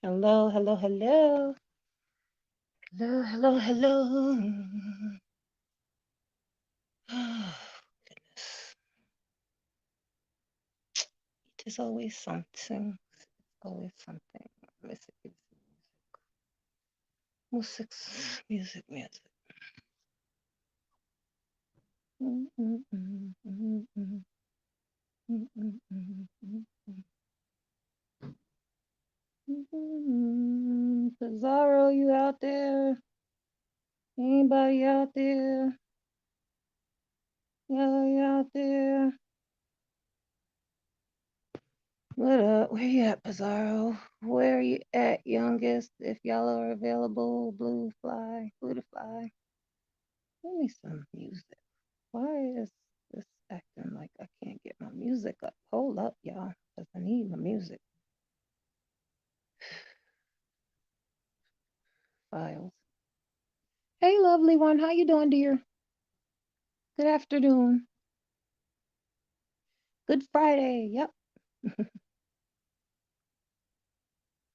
Hello, hello, hello. Hello, hello, hello. Oh, goodness. It is always something. Always something. Music, music, music, music. Mm, mm, mm, mm, mm, mm, mm, mm, mm, Pizarro, you out there? Anybody out there? Yeah, you out there? What up? Where you at, Pizarro? Where you at, youngest? If y'all are available, blue to fly. Give me some music. Why is this acting like I can't get my music up? Hold up, y'all, because I need my music files. Hey, lovely one, how you doing, dear? Good afternoon. Good Friday. Yep,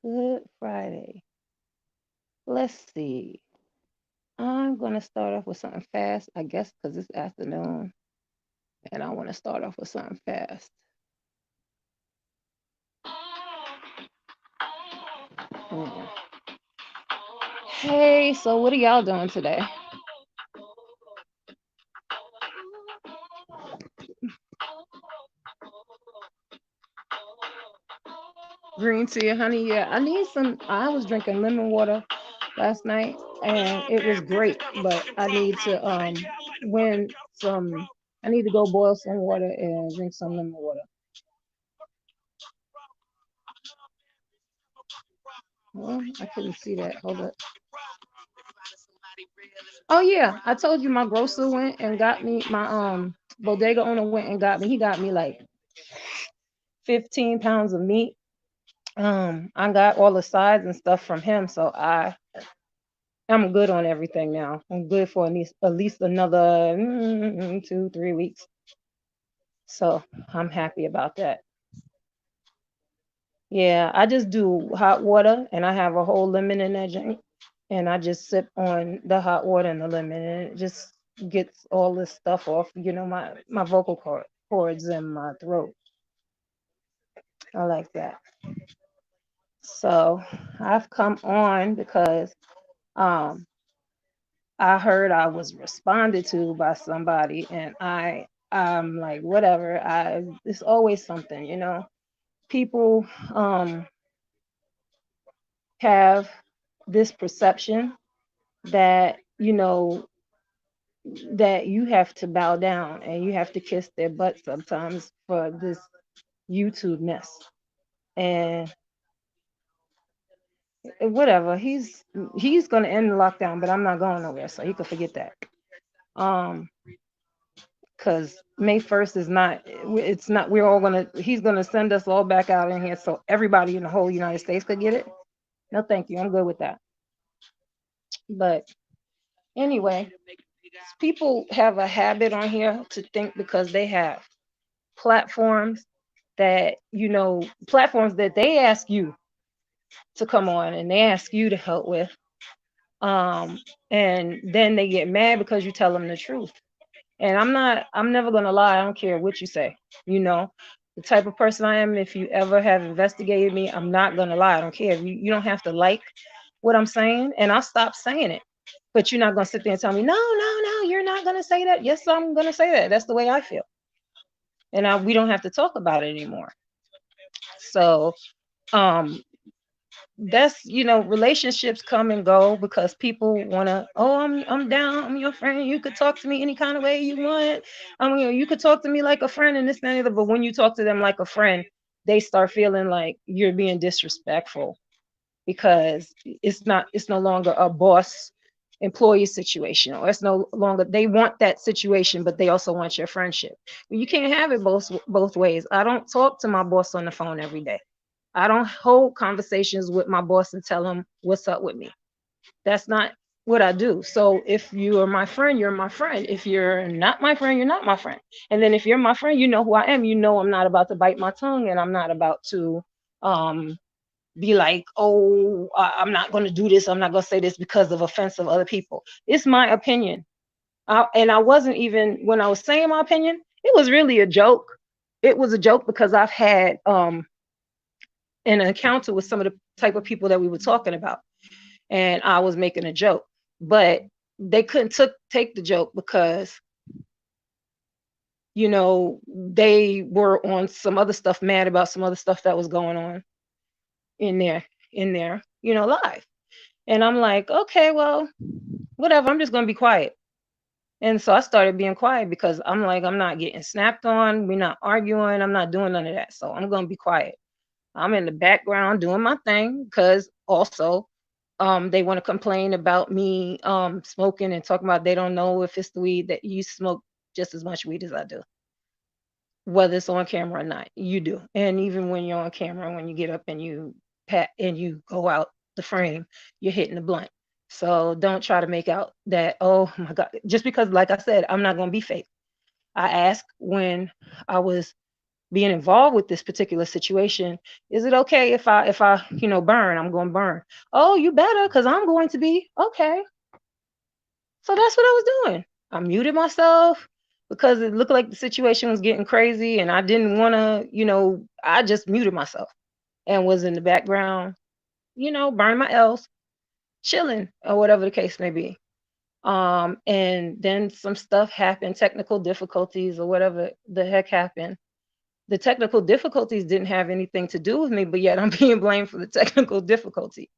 good Friday. Let's see. I'm gonna start off with something fast, I guess, because it's afternoon, and I want to start off with something fast. Hmm. Hey, so what are y'all doing today? Green tea, honey. Yeah, I need some. I was drinking lemon water last night, and it was great. But I need to when some. I need to go boil some water and drink some lemon water. Well, I couldn't see that. Hold up. Oh yeah, I told you my grocer went and got me my bodega owner went and got me. He got me like 15 pounds of meat. I got all the sides and stuff from him, so I'm good on everything now. I'm good for at least another 2 3 weeks. So I'm happy about that. Yeah, I just do hot water and I have a whole lemon in that drink, and I just sip on the hot water and the lemon, and it just gets all this stuff off. My vocal cords and my throat. I like that. So I've come on because um I heard I was responded to by somebody, and I'm like, whatever. It's always something. People have this perception that that you have to bow down and you have to kiss their butt sometimes for this YouTube mess. And whatever, he's gonna end the lockdown, but I'm not going nowhere, so he could forget that. Um, because May 1st is not. It's not. We're all gonna. He's gonna send us all back out in here, so everybody in the whole United States could get it. No, thank you. I'm good with that. But anyway, people have a habit on here to think because they have platforms platforms that they ask you to come on and they ask you to help with, um and then they get mad because you tell them the truth. And I'm never going to lie. I don't care what you say. you know the type of person I am. If you ever have investigated me, I'm not going to lie. I don't care. You don't have to like what I'm saying, and I'll stop saying it. But you're not going to sit there and tell me, no, no, no, you're not going to say that. Yes, I'm going to say that. That's the way I feel. And we don't have to talk about it anymore. So, um, that's relationships come and go because people want to, oh, I'm down, I'm your friend, you could talk to me any kind of way you want. You could talk to me like a friend and this and that, and the other. But when you talk to them like a friend, they start feeling like you're being disrespectful, because it's no longer a boss employee situation, or it's no longer, they want that situation but they also want your friendship. You can't have it both ways. I don't talk to my boss on the phone every day. I don't hold conversations with my boss and tell him what's up with me. That's not what I do. So if you are my friend, you're my friend. If you're not my friend, you're not my friend. And then if you're my friend, you know who I am. I'm not about to bite my tongue, and I'm not about to um be like, oh, I'm not going to do this. I'm not going to say this because of offense of other people. It's my opinion. And I wasn't even, when I was saying my opinion, it was really a joke. It was a joke because I've had an encounter with some of the type of people that we were talking about, and I was making a joke, but they couldn't take the joke because they were on some other stuff, mad about some other stuff that was going on in their life. And I'm like, okay, well, whatever, I'm just gonna be quiet. And so I started being quiet because I'm like, I'm not getting snapped on, we're not arguing, I'm not doing none of that. So I'm gonna be quiet. I'm in the background doing my thing because also they want to complain about me smoking and talking about they don't know if it's the weed that you smoke just as much weed as I do, whether it's on camera or not. You do. And even when you're on camera, when you get up and you pat and you go out the frame, you're hitting the blunt. So don't try to make out that, oh my God, just because, like I said, I'm not going to be fake. I asked when I was being involved with this particular situation, is it okay if I burn? I'm going to burn. Oh, you better, because I'm going to be. Okay. So that's what I was doing. I muted myself because it looked like the situation was getting crazy and I didn't want to, I just muted myself and was in the background, burning my L's, chilling or whatever the case may be. And then some stuff happened, technical difficulties or whatever the heck happened. The technical difficulties didn't have anything to do with me, but yet I'm being blamed for the technical difficulty.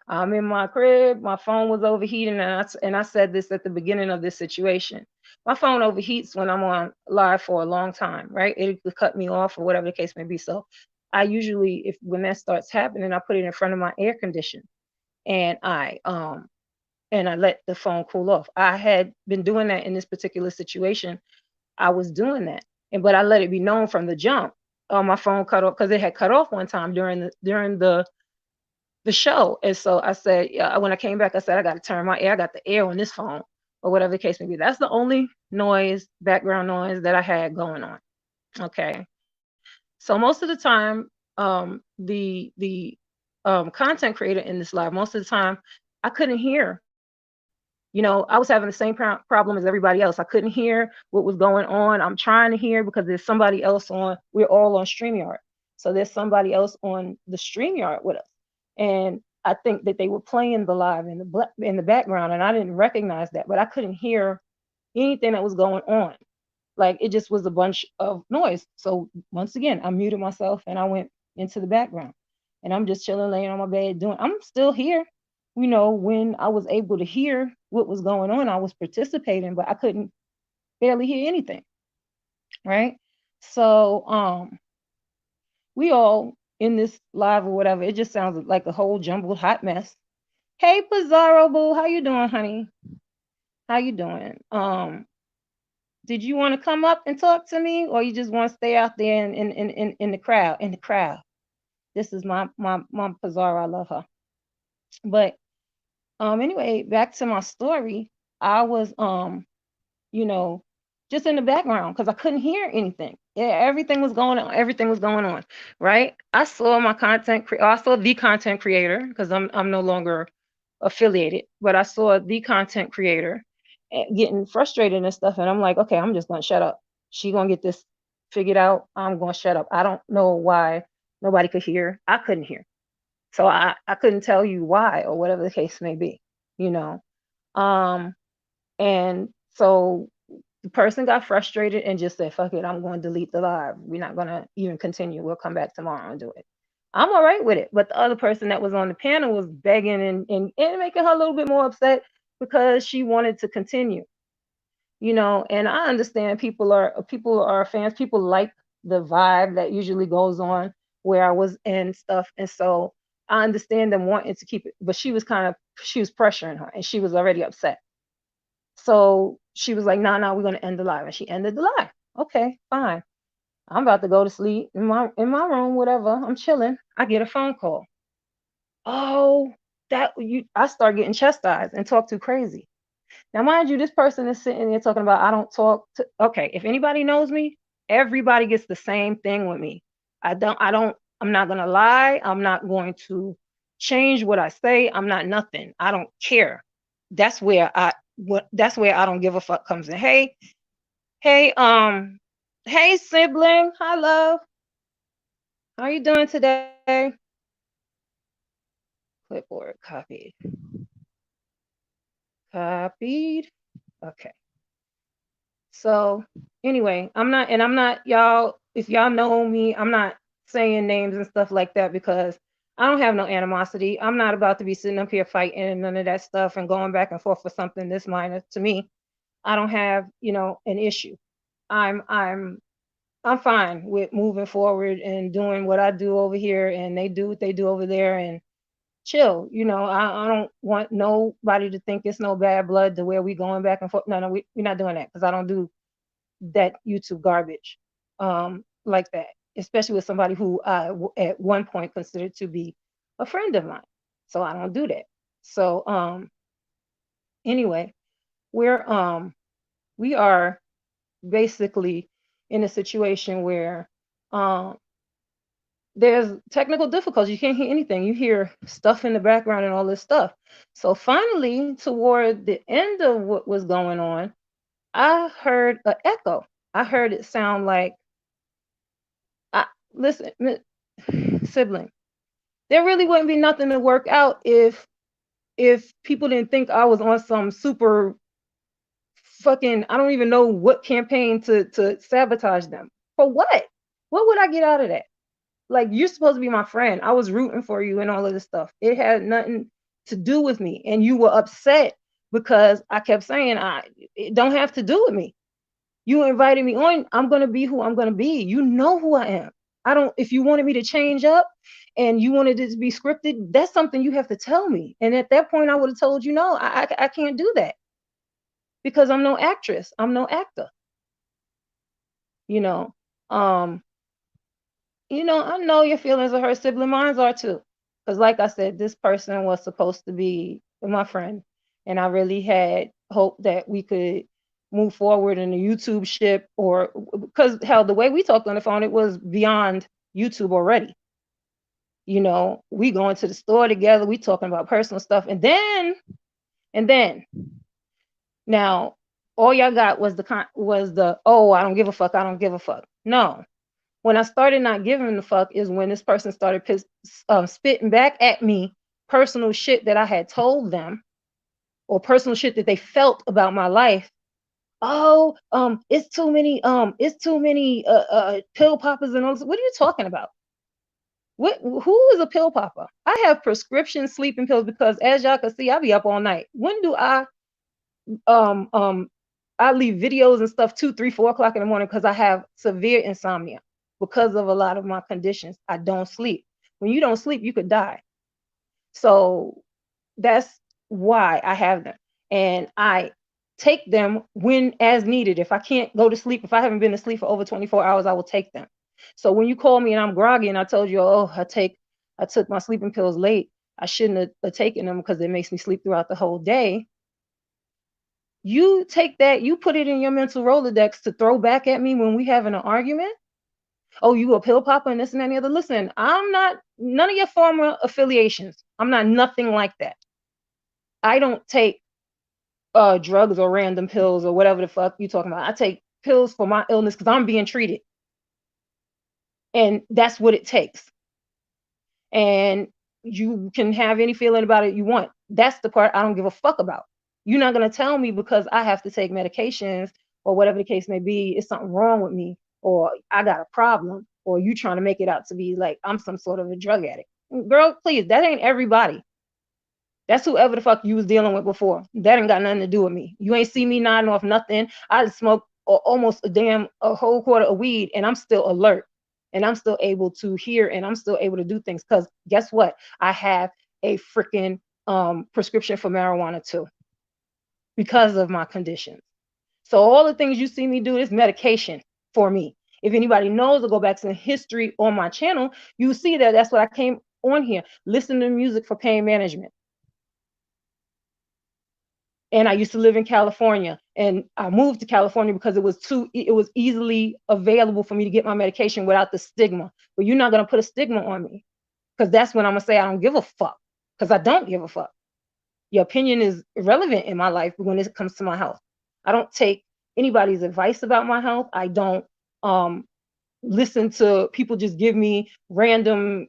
I'm in my crib, my phone was overheating, and I said this at the beginning of this situation. My phone overheats when I'm on live for a long time, right? It could cut me off or whatever the case may be. So I usually, if when that starts happening, I put it in front of my air condition and I let the phone cool off. I had been doing that in this particular situation. I was doing that, but I let it be known from the jump. My phone cut off because it had cut off one time during the show. And so I said, yeah, when I came back, I said, I got to turn my air. I got the air on this phone or whatever the case may be. That's the only noise, background noise that I had going on. Okay. So most of the time, the content creator in this live, most of the time, I couldn't hear. I was having the same problem as everybody else. I couldn't hear what was going on. I'm trying to hear because there's somebody else on. We're all on StreamYard. So there's somebody else on the StreamYard with us. And I think that they were playing the live in the background, and I didn't recognize that, but I couldn't hear anything that was going on. Like it just was a bunch of noise. So once again, I muted myself and I went into the background, and I'm just chilling, laying on my bed, doing. I'm still here. When I was able to hear what was going on, I was participating, but I couldn't barely hear anything. Right. So we all in this live or whatever, it just sounds like a whole jumbled hot mess. Hey Pizarro Boo, how you doing, honey? How you doing? Did you want to come up and talk to me, or you just want to stay out there in the crowd? In the crowd. This is my mom Pizarro. I love her. But anyway, back to my story. I was you know, just in the background because I couldn't hear anything. Yeah, everything was going on. Everything was going on, right? I saw my I saw the content creator because I'm no longer affiliated, but I saw the content creator getting frustrated and stuff, and I'm like, okay, I'm just gonna shut up. She gonna get this figured out. I'm gonna shut up. I don't know why nobody could hear. I couldn't hear, so I couldn't tell you why or whatever the case may be, you know. Um, and so the person got frustrated and just said, fuck it, I'm going to delete the live. We're not going to even continue. We'll come back tomorrow and do it. I'm all right with it. But the other person that was on the panel was begging and making her a little bit more upset because she wanted to continue, and I understand people are fans. People like the vibe that usually goes on where I was and stuff. And so I understand them wanting to keep it, but she was pressuring her and she was already upset. So she was like, nah, we're gonna end the live. And she ended the live. Okay, fine. I'm about to go to sleep in my room, whatever. I'm chilling. I get a phone call. Oh, I start getting chastised and talk too crazy. Now, mind you, this person is sitting there talking about I don't talk to. Okay, if anybody knows me, everybody gets the same thing with me. I don't I'm not gonna lie. I'm not going to change what I say. I'm not nothing. I don't care. That's where that's where I don't give a fuck comes in. Hey, hey, hey sibling. Hi love. How you doing today? Clipboard copied. Copied. Okay. So anyway, I'm not y'all. If y'all know me, I'm not saying names and stuff like that because I don't have no animosity. I'm not about to be sitting up here fighting and none of that stuff and going back and forth for something this minor. To me, I don't have an issue. I'm I'm I'm fine with moving forward and doing what I do over here, and they do what they do over there, and chill. I don't want nobody to think it's no bad blood to where we going back and forth. No, no, we're not doing that because I don't do that YouTube garbage like that, especially with somebody who I at one point considered to be a friend of mine. So I don't do that. So anyway, we're we are basically in a situation where um there's technical difficulties. You can't hear anything. You hear stuff in the background and all this stuff. So finally, toward the end of what was going on, I heard an echo. I heard it sound like, I, listen, sibling, there really wouldn't be nothing to work out if people didn't think I was on some super fucking, I don't even know what campaign to sabotage them. For what? What would I get out of that? Like, you're supposed to be my friend. I was rooting for you and all of this stuff. It had nothing to do with me. And you were upset because I kept saying it don't have to do with me. You invited me on. I'm gonna be who I'm gonna be. You know who I am. I don't. If you wanted me to change up and you wanted it to be scripted, that's something you have to tell me. And at that point, I would have told you no. I can't do that because I'm no actress. I'm no actor. You know. Um. I know your feelings are hurt. Sibling minds are too. Because, like I said, this person was supposed to be my friend, and I really had hope that we could move forward in the YouTube ship, or because hell, the way we talked on the phone, it was beyond YouTube already. We going to the store together, we talking about personal stuff, and then now all y'all got was the oh, I don't give a fuck, I don't give a fuck. No, when I started not giving a fuck is when this person started spitting back at me personal shit that I had told them, or personal shit that they felt about my life. Oh, it's too many pill poppers and all this. What are you talking about? Who is a pill popper? I have prescription sleeping pills because, as y'all can see, I be up all night. When do um um I leave videos and stuff 2, 3, 4 o'clock in the morning because I have severe insomnia because of a lot of my conditions. I don't sleep. When you don't sleep, you could die. So that's why I have them. And I take them when as needed. If I can't go to sleep, if I haven't been to sleep for over 24 hours, I will take them. So when you call me and I'm groggy and I told you, oh, I took my sleeping pills late, I shouldn't have taken them because it makes me sleep throughout the whole day. You take that, you put it in your mental Rolodex to throw back at me when we having an argument. Oh, you a pill popper and this and that and the other. Listen, I'm not none of your former affiliations. I'm not nothing like that. I don't take drugs or random pills or whatever the fuck you talking about. I take pills for my illness because I'm being treated. And that's what it takes. And you can have any feeling about it you want. That's the part I don't give a fuck about. You're not going to tell me because I have to take medications or whatever the case may be, is something wrong with me, or I got a problem, or you trying to make it out to be like I'm some sort of a drug addict. Girl, please, that ain't everybody. That's whoever the fuck you was dealing with before. That ain't got nothing to do with me. You ain't see me nodding off nothing. I smoked almost a whole quarter of weed, and I'm still alert, and I'm still able to hear, and I'm still able to do things. Because guess what? I have a freaking prescription for marijuana too, because of my conditions. So all the things you see me do is medication for me. If anybody knows or go back to the history on my channel, you see that that's what I came on here. Listen to music for pain management. And I used to live in California, and I moved to California because it was easily available for me to get my medication without the stigma. But you're not gonna put a stigma on me, because that's when I'm gonna say I don't give a fuck, because I don't give a fuck. Your opinion is irrelevant in my life when it comes to my health. I don't take anybody's advice about my health. I don't um listen to people just give me random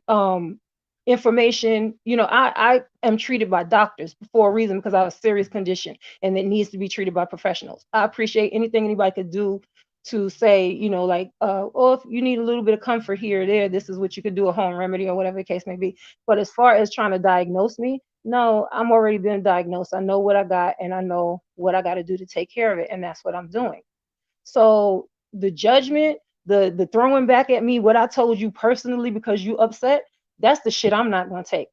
information. I am treated by doctors for a reason, because I have a serious condition and it needs to be treated by professionals. I appreciate anything anybody could do to say, like, oh, if you need a little bit of comfort here or there, this is what you could do, a home remedy or whatever the case may be. But as far as trying to diagnose me, no, I'm already been diagnosed. I know what I got and I know what I got to do to take care of it. And that's what I'm doing. So the judgment, the throwing back at me what I told you personally because you upset, that's the shit I'm not gonna take.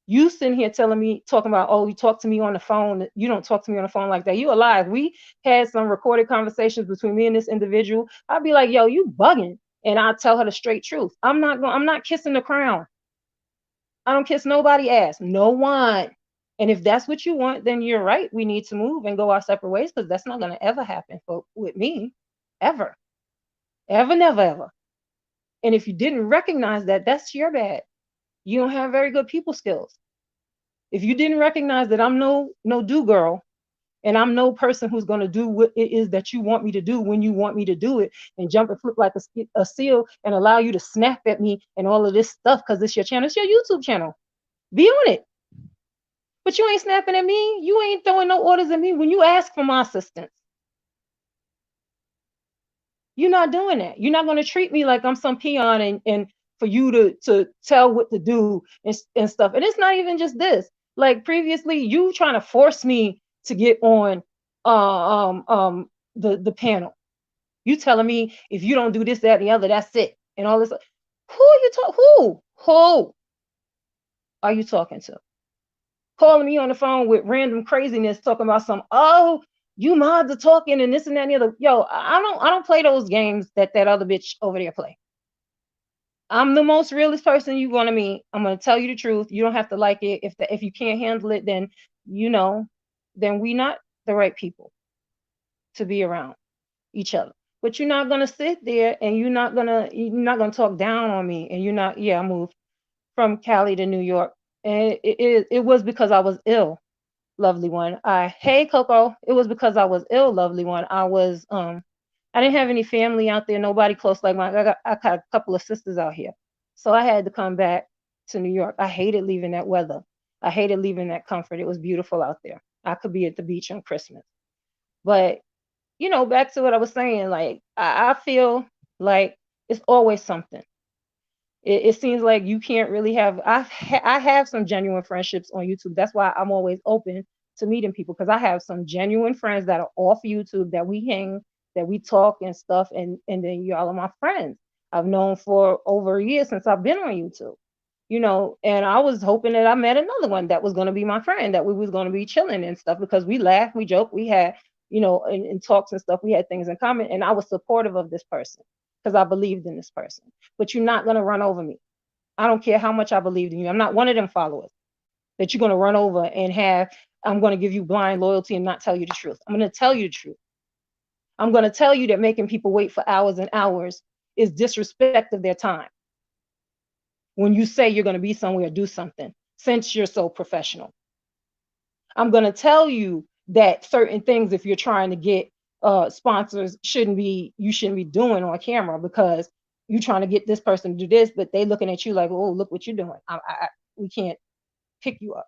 You sitting here telling me, talking about, oh, you talk to me on the phone. You don't talk to me on the phone like that. You alive. We had some recorded conversations between me and this individual. I'd be like, yo, you bugging. And I'll tell her the straight truth. I'm not kissing the crown. I don't kiss nobody ass. No one. And if that's what you want, then you're right. We need to move and go our separate ways, because that's not gonna ever happen with me. Ever. Ever, never, ever. And if you didn't recognize that, that's your bad. You don't have very good people skills. If you didn't recognize that I'm no do girl, and I'm no person who's going to do what it is that you want me to do when you want me to do it, and jump and flip like a seal and allow you to snap at me and all of this stuff because it's your channel, it's your YouTube channel. Be on it. But you ain't snapping at me. You ain't throwing no orders at me when you ask for my assistance. You're not doing that. You're not going to treat me like I'm some peon, and for you to tell what to do and stuff. And it's not even just this. Like previously, you trying to force me to get on the panel. You telling me if you don't do this, that, and the other, that's it. And all this. Who are you talking? Who are you talking to? Calling me on the phone with random craziness, talking about some, oh, you mods are talking and this and that and the other. Yo, I don't play those games that other bitch over there play. I'm the most realist person you're gonna meet. I'm gonna tell you the truth. You don't have to like it. If you can't handle it, then you know, then we not the right people to be around each other. But you're not gonna sit there and you're not gonna talk down on me. And you're not. Yeah, I moved from Cali to New York, and it was because I was ill, lovely one. Hey Coco, it was because I was ill, lovely one. I didn't have any family out there, nobody close like mine. I got a couple of sisters out here. So I had to come back to New York. I hated leaving that weather. I hated leaving that comfort. It was beautiful out there. I could be at the beach on Christmas. But back to what I was saying, like I feel like it's always something. It seems like you can't really have. I have some genuine friendships on YouTube. That's why I'm always open to meeting people, because I have some genuine friends that are off YouTube, that we hang, that we talk and stuff, and then y'all are my friends. I've known for over a year since I've been on YouTube. And I was hoping that I met another one that was going to be my friend, that we was going to be chilling and stuff, because we laughed, we joked, we had, in talks and stuff, we had things in common, and I was supportive of this person because I believed in this person. But you're not going to run over me. I don't care how much I believed in you. I'm not one of them followers that you're going to run over and have. I'm going to give you blind loyalty and not tell you the truth. I'm going to tell you the truth. I'm going to tell you that making people wait for hours and hours is disrespect of their time. When you say you're going to be somewhere, do something, since you're so professional. I'm going to tell you that certain things, if you're trying to get sponsors, you shouldn't be doing on camera, because you're trying to get this person to do this, but they looking at you like, oh, look what you're doing. We can't pick you up.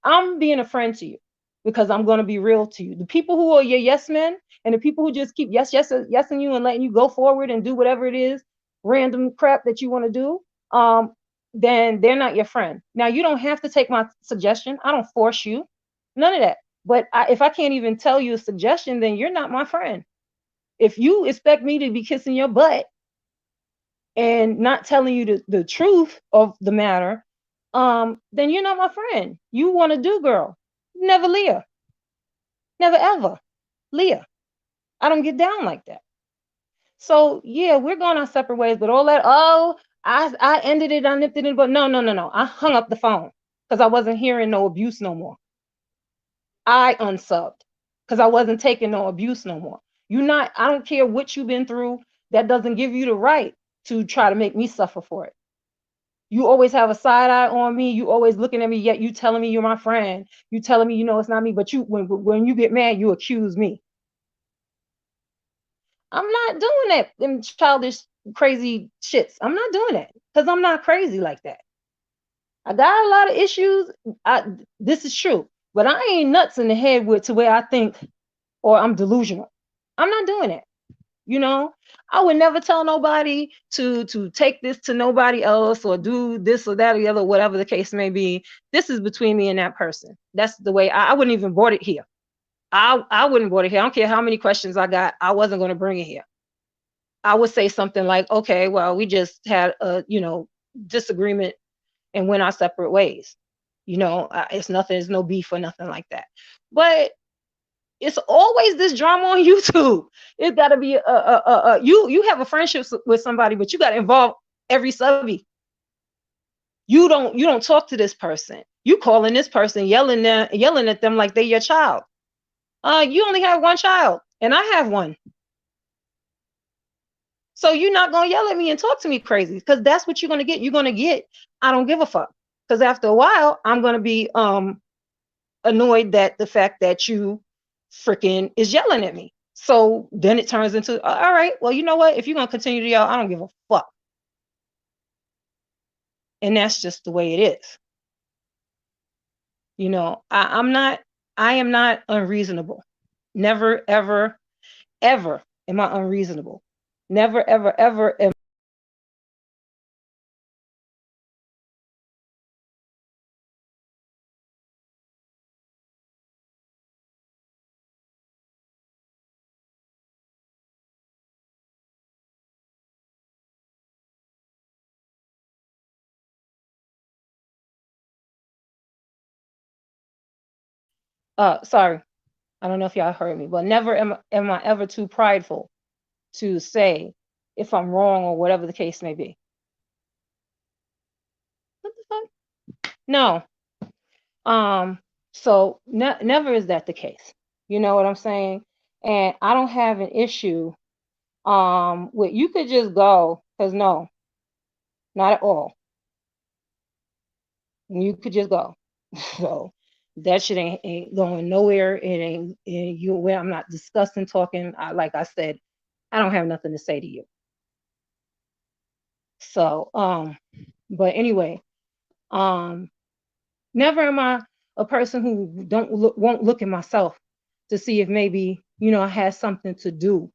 I'm being a friend to you because I'm going to be real to you. The people who are your yes men, and the people who just keep yesing you and letting you go forward and do whatever it is, random crap that you want to do, then they're not your friend. Now, you don't have to take my suggestion. I don't force you. None of that. But if I can't even tell you a suggestion, then you're not my friend. If you expect me to be kissing your butt and not telling you the truth of the matter, then you're not my friend. You want to do, girl. Never Leah. Never ever. Leah. I don't get down like that. So yeah, we're going our separate ways, but all that, oh, I ended it, I nipped it in, but no. I hung up the phone because I wasn't hearing no abuse no more. I unsubbed because I wasn't taking no abuse no more. You not, I don't care what you've been through. That doesn't give you the right to try to make me suffer for it. You always have a side eye on me. You always looking at me, yet you telling me you're my friend. You telling me you know it's not me, but you when you get mad, you accuse me. I'm not doing that. Them childish, crazy shits. I'm not doing that because I'm not crazy like that. I got a lot of issues. This is true, but I ain't nuts in the head with to where I think or I'm delusional. I'm not doing it. You know, I would never tell nobody to take this to nobody else or do this or that or the other, whatever the case may be. This is between me and that person. That's the way I wouldn't even brought it here. I wouldn't brought it here. I don't care how many questions I got. I wasn't going to bring it here. I would say something like, okay, well, we just had a, disagreement and went our separate ways. It's nothing, it's no beef or nothing like that. But it's always this drama on YouTube. It's got to be you have a friendship with somebody, but you got to involve every subby. You don't talk to this person. You calling this person, yelling at them like they're your child. You only have one child, and I have one. So you're not gonna yell at me and talk to me crazy because that's what you're gonna get. You're gonna get, I don't give a fuck. Because after a while, I'm gonna be annoyed that the fact that you freaking is yelling at me. So then it turns into, all right, well, you know what? If you're gonna continue to yell, I don't give a fuck. And that's just the way it is. I am not unreasonable. Never, ever, ever am I unreasonable. Never, ever, ever am. Sorry, I don't know if y'all heard me, but never am I ever too prideful to say if I'm wrong or whatever the case may be. What the fuck? No. So never is that the case. You know what I'm saying? And I don't have an issue with, you could just go, because no, not at all. You could just go. So that shit ain't going nowhere. It ain't you where I'm not discussing talking. Like I said, I don't have nothing to say to you. So but anyway, um never am I a person who won't look at myself to see if maybe, I had something to do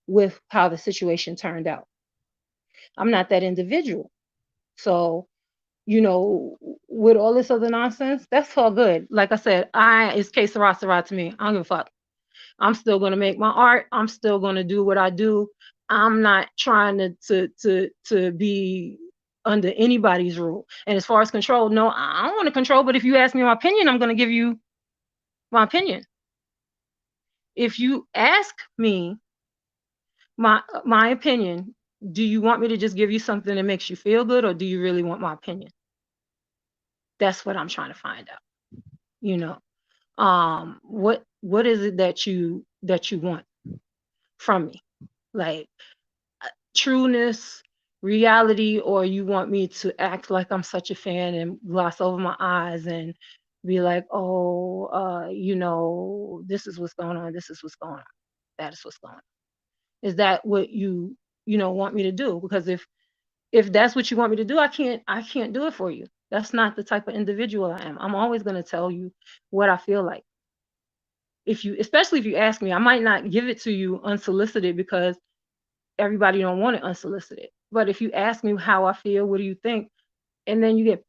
with how the situation turned out. I'm not that individual. So, with all this other nonsense, that's all good. Like I said, it's que sera sera to me. I don't give a fuck. I'm still gonna make my art. I'm still gonna do what I do. I'm not trying to be under anybody's rule. And as far as control, no, I don't want to control. But if you ask me my opinion, I'm gonna give you my opinion. If you ask me my opinion, do you want me to just give you something that makes you feel good, or do you really want my opinion? That's what I'm trying to find out. You know, what is it that you want from me? Like trueness, reality, or you want me to act like I'm such a fan and gloss over my eyes and be like, oh, this is what's going on, this is what's going on, that is what's going on. Is that what you want me to do? Because if that's what you want me to do, I can't do it for you. That's not the type of individual I am. I'm always going to tell you what I feel like. Especially if you ask me, I might not give it to you unsolicited because everybody don't want it unsolicited. But if you ask me how I feel, what do you think? And then you get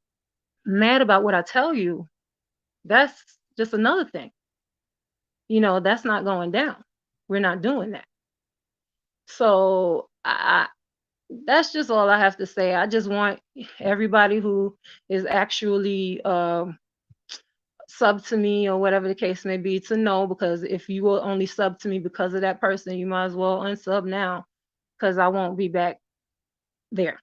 mad about what I tell you, that's just another thing. That's not going down. We're not doing that. So that's just all I have to say. I just want everybody who is actually sub to me or whatever the case may be to know, because if you will only sub to me because of that person, you might as well unsub now, because I won't be back there.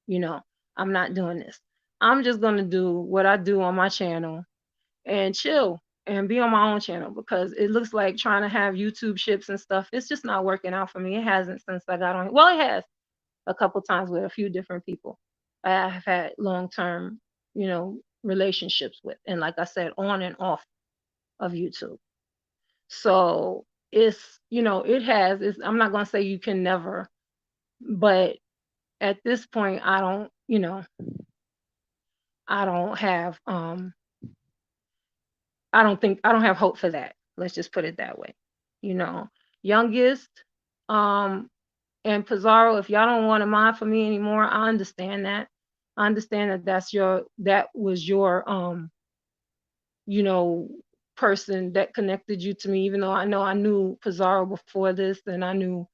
I'm not doing this. I'm just going to do what I do on my channel and chill and be on my own channel because it looks like trying to have YouTube ships and stuff. It's just not working out for me. It hasn't since I got on. Well, it has a couple times with a few different people I have had long term, relationships with, and like I said, on and off of YouTube. So it has. I'm not gonna say you can never, but at this point, I don't have I don't have hope for that. Let's just put it that way. You know, Youngest, um, and Pizarro, if y'all don't want to mod for me anymore, I understand that. I understand that that was your you know, person that connected you to me, even though I know I knew Pizarro before this and I knew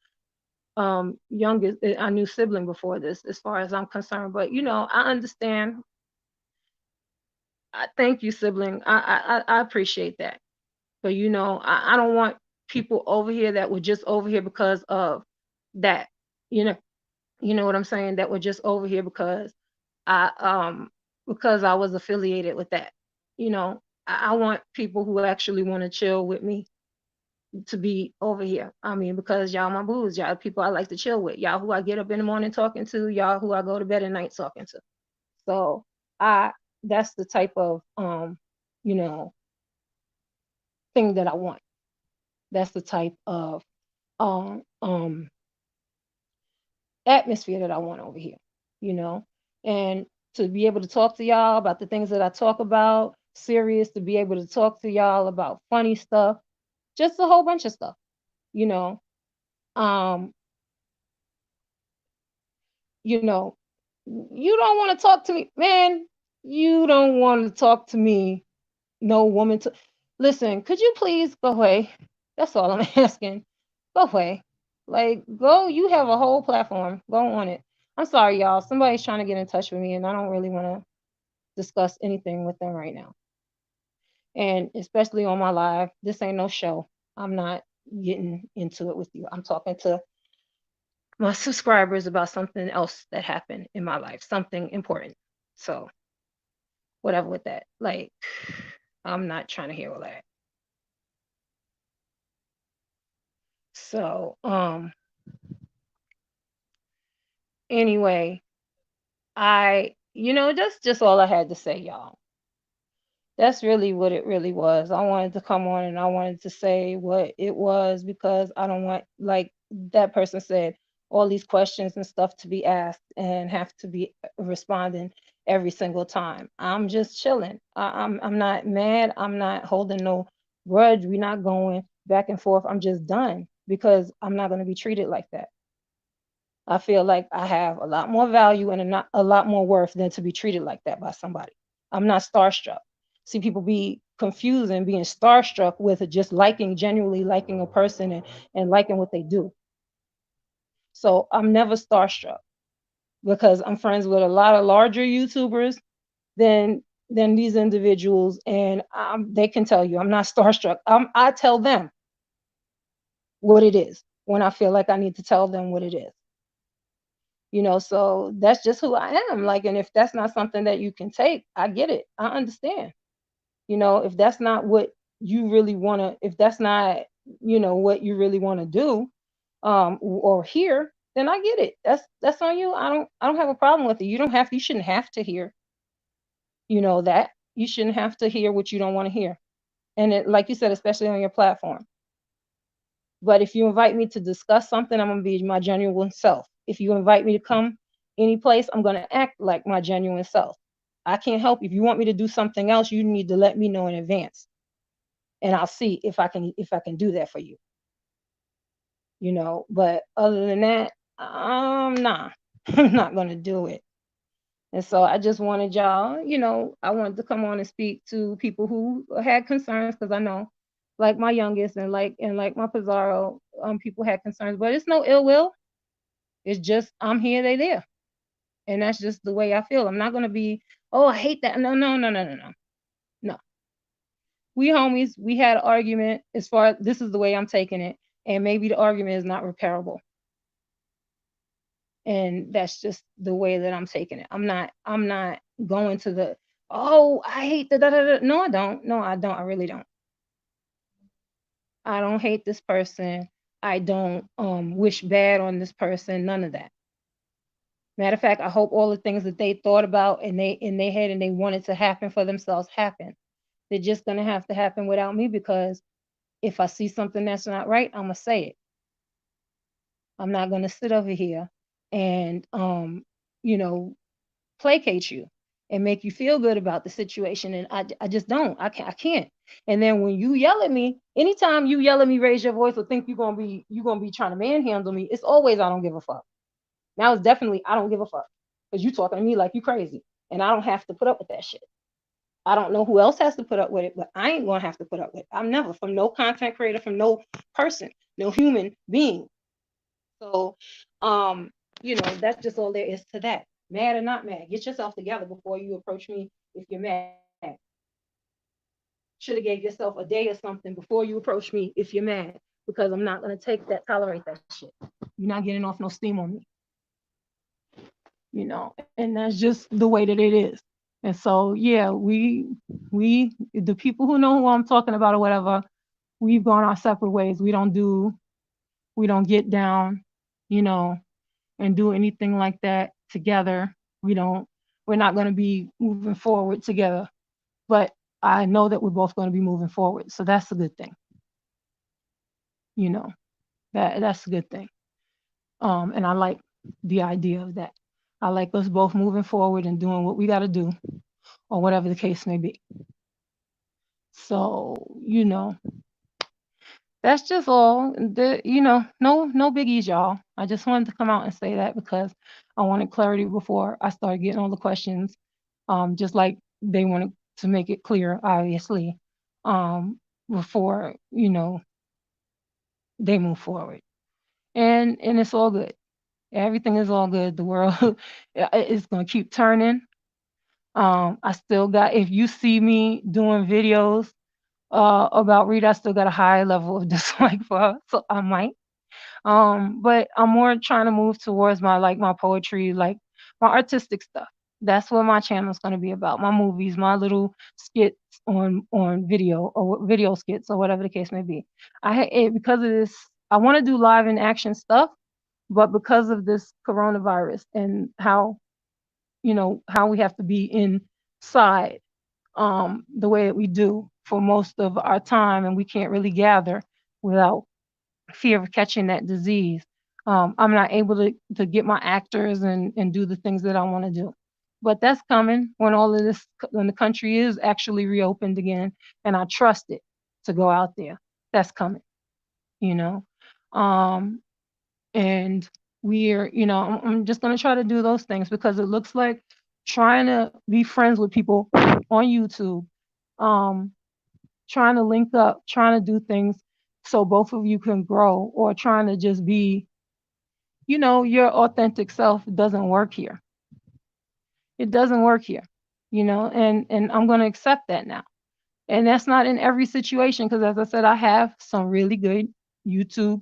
I knew sibling before this as far as I'm concerned. But I understand. I thank you, sibling. I appreciate that. But I don't want people over here that were just over here because of that. You know, you know what I'm saying? That were just over here I because I was affiliated with that. You know, I want people who actually want to chill with me to be over here. I mean, because y'all my booze, y'all people I like to chill with, y'all who I get up in the morning talking to, y'all who I go to bed at night talking to. So I that's the type of you know, thing that I want. That's the type of um um atmosphere that I want over here, you know. And to be able to talk to y'all about the things that I talk about, serious, to be able to talk to y'all about funny stuff, just a whole bunch of stuff, you know. Um, you know, you don't want to talk to me, man. You don't want to talk to me, no woman. To listen, could you please go away? That's all I'm asking. Go away. Like, go. You have a whole platform. Go on it. I'm sorry, y'all. Somebody's trying to get in touch with me, and I don't really want to discuss anything with them right now. And especially on my live, this ain't no show. I'm not getting into it with you. I'm talking to my subscribers about something else that happened in my life, something important. So whatever with that. Like, I'm not trying to hear all that. So anyway, that's just all I had to say, y'all. That's really what it really was. I wanted to come on and I wanted to say what it was because I don't want, like that person said, all these questions and stuff to be asked and have to be responding every single time. I'm just chilling. I'm not mad. I'm not holding no grudge. We're not going back and forth. I'm just done because I'm not going to be treated like that. I feel like I have a lot more value and a lot more worth than to be treated like that by somebody. I'm not starstruck. See, people be confused and being starstruck with just genuinely liking a person and liking what they do. So I'm never starstruck because I'm friends with a lot of larger YouTubers than these individuals, and they can tell you I'm not starstruck. I tell them what it is when I feel like I need to tell them what it is. So that's just who I am. Like, and if that's not something that you can take, I get it. I understand. If that's not what you really want to, if that's not, what you really want to do, or hear, then I get it. That's on you. I don't have a problem with it. You shouldn't have to hear, that you shouldn't have to hear what you don't want to hear. And like you said, especially on your platform. But if you invite me to discuss something, I'm going to be my genuine self. If you invite me to come any place, I'm going to act like my genuine self. I can't help. If you want me to do something else, you need to let me know in advance. And I'll see if I can do that for you. But other than that, nah, I'm not going to do it. And so I just wanted y'all, I wanted to come on and speak to people who had concerns because I know, like my youngest and like my Pizarro, people had concerns, but it's no ill will. It's just I'm here, they there, and that's just the way I feel. I'm not gonna be, oh, I hate that. No, no, no, no, no, no, no. We homies. We had an argument. As far as this is the way I'm taking it, and maybe the argument is not repairable, and that's just the way that I'm taking it. I'm not going to the, oh, I hate the da da da. No, I don't. No, I don't. I really don't. I don't hate this person. I don't wish bad on this person. None of that. Matter of fact, I hope all the things that they thought about and they in their head and they wanted to happen for themselves happen. They're just gonna have to happen without me because if I see something that's not right, I'm gonna say it. I'm not gonna sit over here and you know, placate you and make you feel good about the situation. And I just don't. I can't. And then when you yell at me, anytime you yell at me, raise your voice or think you're gonna be trying to manhandle me, it's always I don't give a fuck. Now it's definitely I don't give a fuck because you talking to me like you crazy, and I don't have to put up with that shit. I don't know who else has to put up with it, but I ain't gonna have to put up with it. I'm never from no content creator, from no person, no human being. So, um, that's just all there is to that. Mad or not mad, get yourself together before you approach me if you're mad. Should have gave yourself a day or something before you approach me if you're mad, because I'm not gonna tolerate that shit. You're not getting off no steam on me, and that's just the way that it is. And so, yeah, the people who know who I'm talking about or whatever, we've gone our separate ways. We don't get down, you know, and do anything like that together. We don't, we're not going to be moving forward together, but I know that we're both going to be moving forward. So that's a good thing, you know, that's a good thing. And I like the idea of that. I like us both moving forward and doing what we got to do or whatever the case may be. So, that's just all. No biggies, y'all. I just wanted to come out and say that because I wanted clarity before I started getting all the questions. Just like they wanted to make it clear, obviously, before they move forward. And it's all good. Everything is all good. The world is gonna keep turning. I still got. If you see me doing videos about Rita, I still got a high level of dislike for her, so I might. But I'm more trying to move towards my poetry, like my artistic stuff. That's what my channel is going to be about. My movies, my little skits on video or video skits or whatever the case may be. Because of this, I want to do live in action stuff, but because of this coronavirus and how we have to be inside the way that we do for most of our time, and we can't really gather without fear of catching that disease. I'm not able to get my actors and do the things that I want to do. But that's coming when when the country is actually reopened again, and I trust it to go out there. That's coming, you know. Um, and I'm just gonna try to do those things because it looks like trying to be friends with people on YouTube, um, trying to link up, trying to do things so both of you can grow, or trying to just be, your authentic self doesn't work here. It doesn't work here, and I'm going to accept that now. And that's not in every situation because, as I said, I have some really good YouTube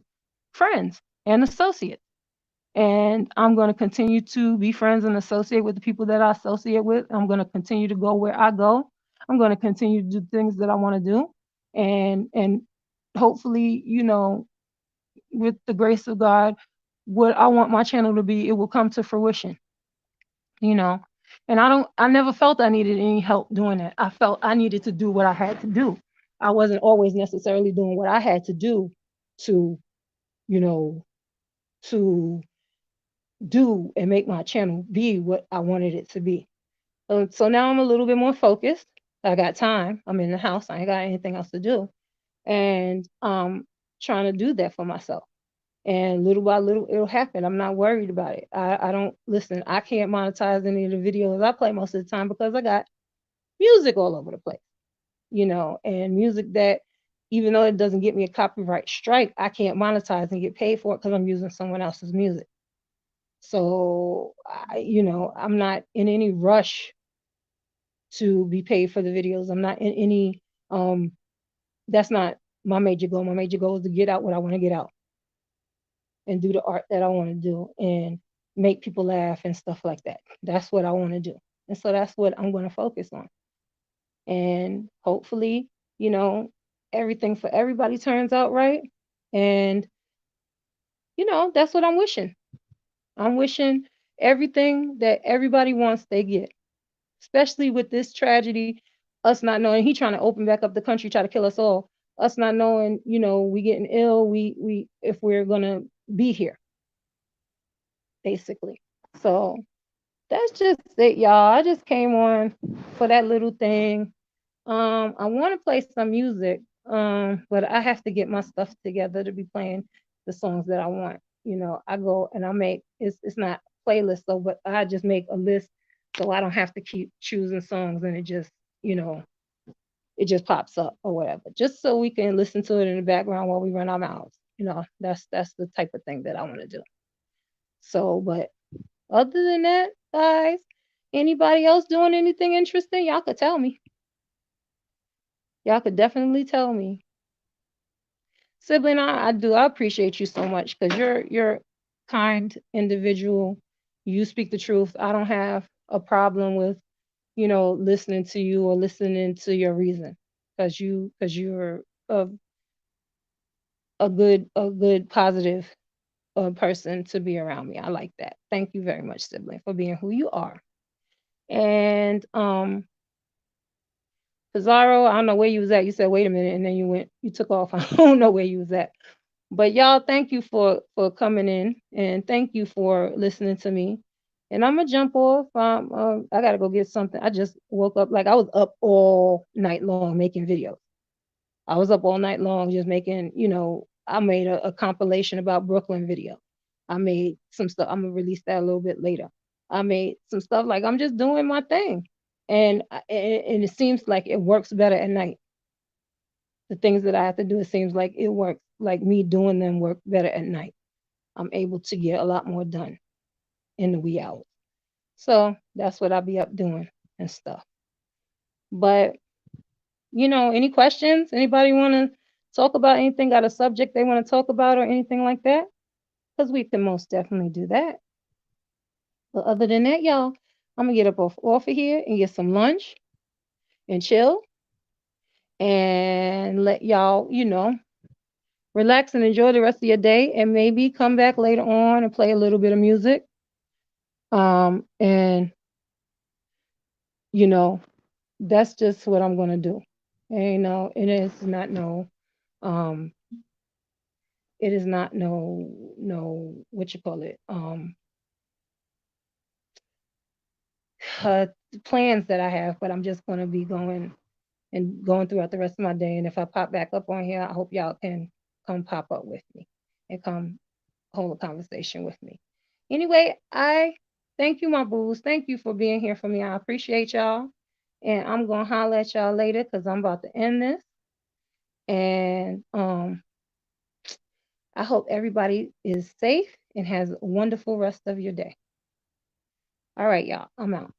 friends and associates. And I'm going to continue to be friends and associate with the people that I associate with. I'm going to continue to go where I go. I'm going to continue to do things that I want to do. And hopefully, with the grace of God, what I want my channel to be, it will come to fruition, you know. And I never felt I needed any help doing that. I felt I needed to do what I had to do. I wasn't always necessarily doing what I had to do to, you know, to do and make my channel be what I wanted it to be. So now I'm a little bit more focused. I got time. I'm in the house. I ain't got anything else to do. And trying to do that for myself. And little by little, it'll happen. I'm not worried about it. I don't listen. I can't monetize any of the videos I play most of the time because I got music all over the place, and music that, even though it doesn't get me a copyright strike, I can't monetize and get paid for it because I'm using someone else's music. So, I'm not in any rush to be paid for the videos. I'm not in any, that's not my major goal. My major goal is to get out what I want to get out and do the art that I want to do and make people laugh and stuff like that. That's what I want to do. And so that's what I'm going to focus on. And hopefully, you know, everything for everybody turns out right. And, that's what I'm wishing. I'm wishing everything that everybody wants, they get, especially with this tragedy, us not knowing he trying to open back up the country, try to kill us all, us not knowing, we getting ill, we if we're gonna be here, basically. So that's just it, y'all. I just came on for that little thing. I want to play some music, but I have to get my stuff together to be playing the songs that I want. I go and I make it's not playlist though, but I just make a list so I don't have to keep choosing songs and you know, it just pops up or whatever. Just so we can listen to it in the background while we run our mouths. That's the type of thing that I want to do. So, but other than that, guys, anybody else doing anything interesting? Y'all could tell me. Y'all could definitely tell me. Sibling, I appreciate you so much because you're kind individual. You speak the truth. I don't have a problem with, listening to you or listening to your reason because you're a good positive person to be around me. I like that. Thank you very much, sibling, for being who you are. And Pizarro, I don't know where you was at. You said wait a minute, and then you took off. I don't know where you was at. But y'all, thank you for coming in, and thank you for listening to me. And I'm gonna jump off. I gotta go get something. I just woke up, like I was up all night long making videos. I was up all night long just making. I made a compilation about Brooklyn video. I made some stuff. I'm gonna release that a little bit later. I made some stuff, like I'm just doing my thing, and it seems like it works better at night. The things that I have to do, it seems like it works, like me doing them work better at night. I'm able to get a lot more done in the wee hours. So that's what I'll be up doing and stuff. But, any questions? Anybody want to talk about anything? Got a subject they want to talk about or anything like that? Because we can most definitely do that. But other than that, y'all, I'm going to get up off of here and get some lunch and chill and let y'all, relax and enjoy the rest of your day and maybe come back later on and play a little bit of music. And you know, that's just what I'm gonna do. It is not no, um, it is not no, what you call it, uh, plans that I have, but I'm just gonna be going throughout the rest of my day. And if I pop back up on here, I hope y'all can come pop up with me and come hold a conversation with me. Anyway, I thank you, my booze. Thank you for being here for me. I appreciate y'all. And I'm gonna holler at y'all later because I'm about to end this. And I hope everybody is safe and has a wonderful rest of your day. All right, y'all. I'm out.